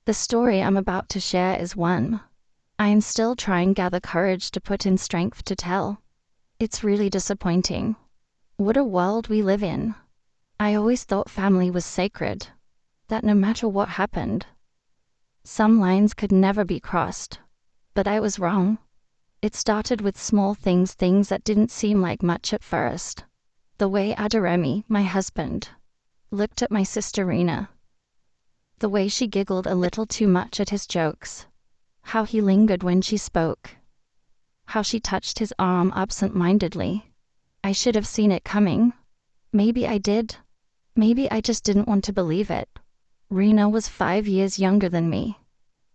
The story I'm about to share is one I am still trying to gather courage to put in strength to tell. It's really disappointing. What a world we live in. I always thought family was sacred, that no matter what happened, some lines could never be crossed. But I was wrong. It started with small things that didn't seem like much at first. The way Adaremi, my husband, looked at my sister Rena. The way she giggled a little too much at his jokes. How he lingered when she spoke. How she touched his arm absent-mindedly. I should have seen it coming. Maybe I did. Maybe I just didn't want to believe it. Rena was 5 years younger than me.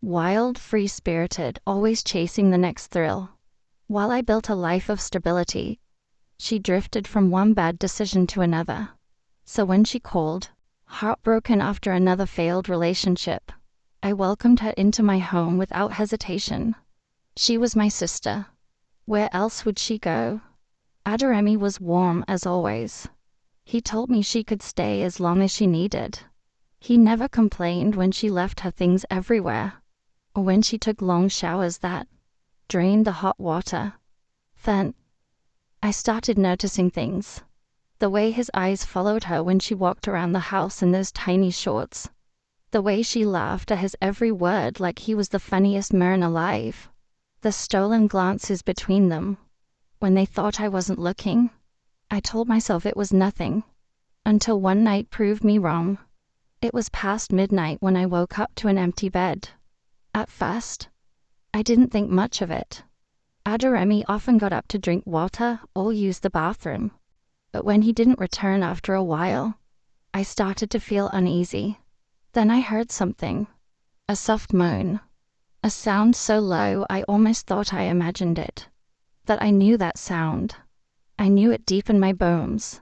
Wild, free-spirited, always chasing the next thrill. While I built a life of stability, she drifted from one bad decision to another. So when she called, heartbroken after another failed relationship, I welcomed her into my home without hesitation. She was my sister. Where else would she go? Adaremi was warm as always. He told me she could stay as long as she needed. He never complained when she left her things everywhere, or when she took long showers that drained the hot water. Then I started noticing things. The way his eyes followed her when she walked around the house in those tiny shorts. The way she laughed at his every word like he was the funniest man alive. The stolen glances between them. When they thought I wasn't looking, I told myself it was nothing, until one night proved me wrong. It was past midnight when I woke up to an empty bed. At first, I didn't think much of it. Adaremi often got up to drink water or use the bathroom. But when he didn't return after a while, I started to feel uneasy. Then I heard something. A soft moan. A sound so low I almost thought I imagined it. That I knew that sound. I knew it deep in my bones.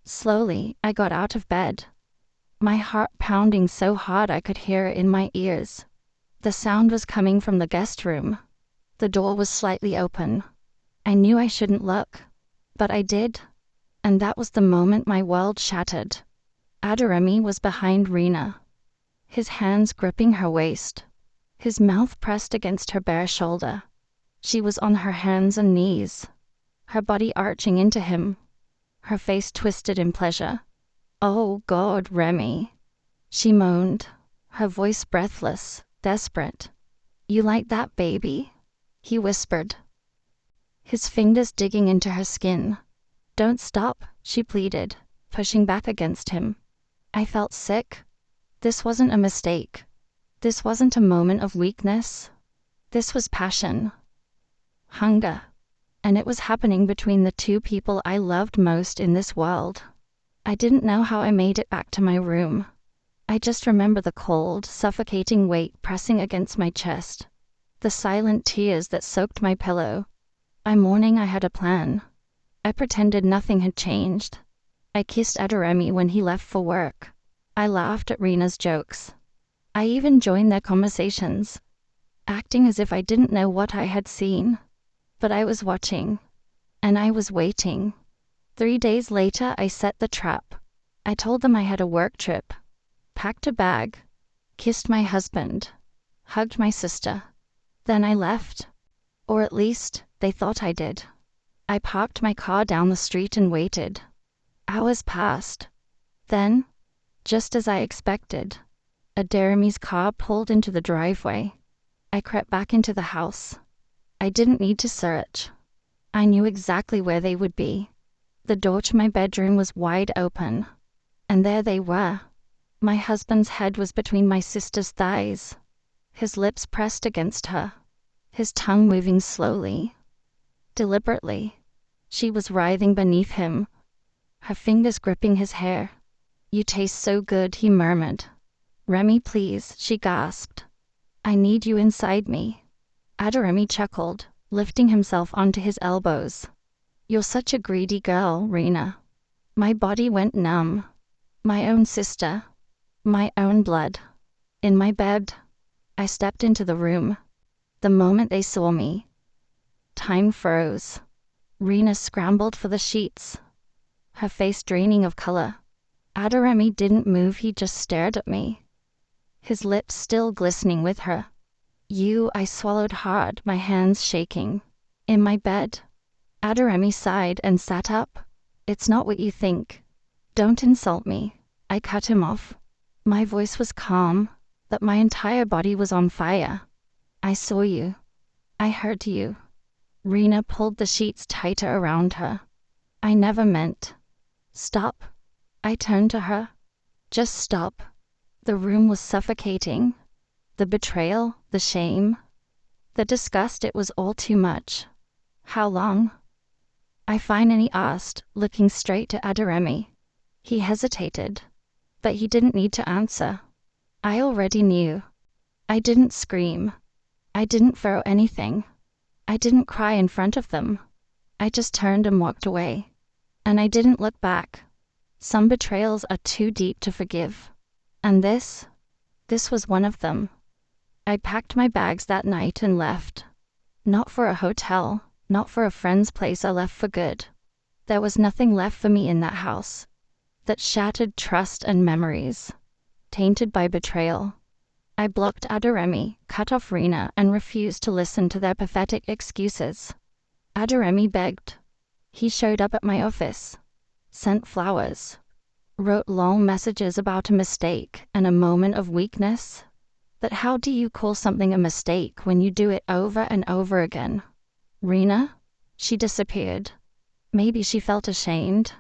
Slowly, I got out of bed. My heart pounding so hard I could hear it in my ears. The sound was coming from the guest room. The door was slightly open. I knew I shouldn't look, but I did. And that was the moment my world shattered. Adaremi was behind Rena, his hands gripping her waist, his mouth pressed against her bare shoulder. She was on her hands and knees, her body arching into him, her face twisted in pleasure. "Oh God, Remy," she moaned, her voice breathless, desperate. "You like that, baby?" he whispered, his fingers digging into her skin. "Don't stop," she pleaded, pushing back against him. I felt sick. This wasn't a mistake. This wasn't a moment of weakness. This was passion. Hunger. And it was happening between the two people I loved most in this world. I didn't know how I made it back to my room. I just remember the cold, suffocating weight pressing against my chest, the silent tears that soaked my pillow. By morning I had a plan. I pretended nothing had changed. I kissed Adaremi when he left for work. I laughed at Rena's jokes. I even joined their conversations, acting as if I didn't know what I had seen. But I was watching, and I was waiting. 3 days later, I set the trap. I told them I had a work trip, packed a bag, kissed my husband, hugged my sister. Then I left. Or at least, they thought I did. I parked my car down the street and waited. Hours passed. Then, just as I expected, Adaremi's car pulled into the driveway. I crept back into the house. I didn't need to search. I knew exactly where they would be. The door to my bedroom was wide open, and there they were. My husband's head was between my sister's thighs, his lips pressed against her, his tongue moving slowly, deliberately. She was writhing beneath him, her fingers gripping his hair. "You taste so good," he murmured. "Remy, please," she gasped. "I need you inside me." Adaremi chuckled, lifting himself onto his elbows. "You're such a greedy girl, Rena." My body went numb. My own sister, my own blood. In my bed, I stepped into the room. The moment they saw me, time froze. Rena scrambled for the sheets, her face draining of color. Adaremi didn't move, he just stared at me. his lips still glistening with her. You, I swallowed hard, my hands shaking. In my bed. Adoremi sighed and sat up. It's not what you think. Don't insult me. I cut him off. My voice was calm, but my entire body was on fire. I saw you. I heard you. Rena pulled the sheets tighter around her. I never meant. Stop. I turned to her. Just stop. The room was suffocating. The betrayal, the shame, the disgust, it was all too much. How long? I finally asked, looking straight to Adoremi. He hesitated, but he didn't need to answer. I already knew. I didn't scream. I didn't throw anything. I didn't cry in front of them. I just turned and walked away. And I didn't look back. Some betrayals are too deep to forgive. And this was one of them. I packed my bags that night and left. Not for a hotel, not for a friend's place, I left for good. There was nothing left for me in that house. That shattered trust and memories, tainted by betrayal. I blocked Adoremi, cut off Rena, and refused to listen to their pathetic excuses. Adoremi begged. He showed up at my office, sent flowers, wrote long messages about a mistake and a moment of weakness. But how do you call something a mistake when you do it over and over again? Rena? She disappeared. Maybe she felt ashamed.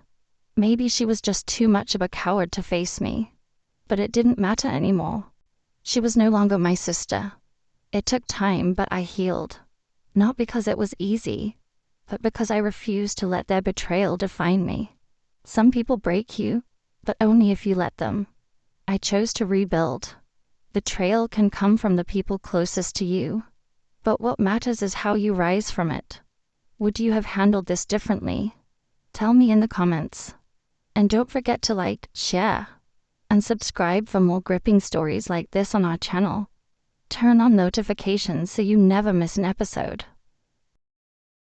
Maybe she was just too much of a coward to face me. But it didn't matter anymore. She was no longer my sister. It took time, but I healed. Not because it was easy, but because I refused to let their betrayal define me. Some people break you, but only if you let them. I chose to rebuild. Betrayal can come from the people closest to you, but what matters is how you rise from it. Would you have handled this differently? Tell me in the comments. And don't forget to like, share, and subscribe for more gripping stories like this on our channel. Turn on notifications so you never miss an episode.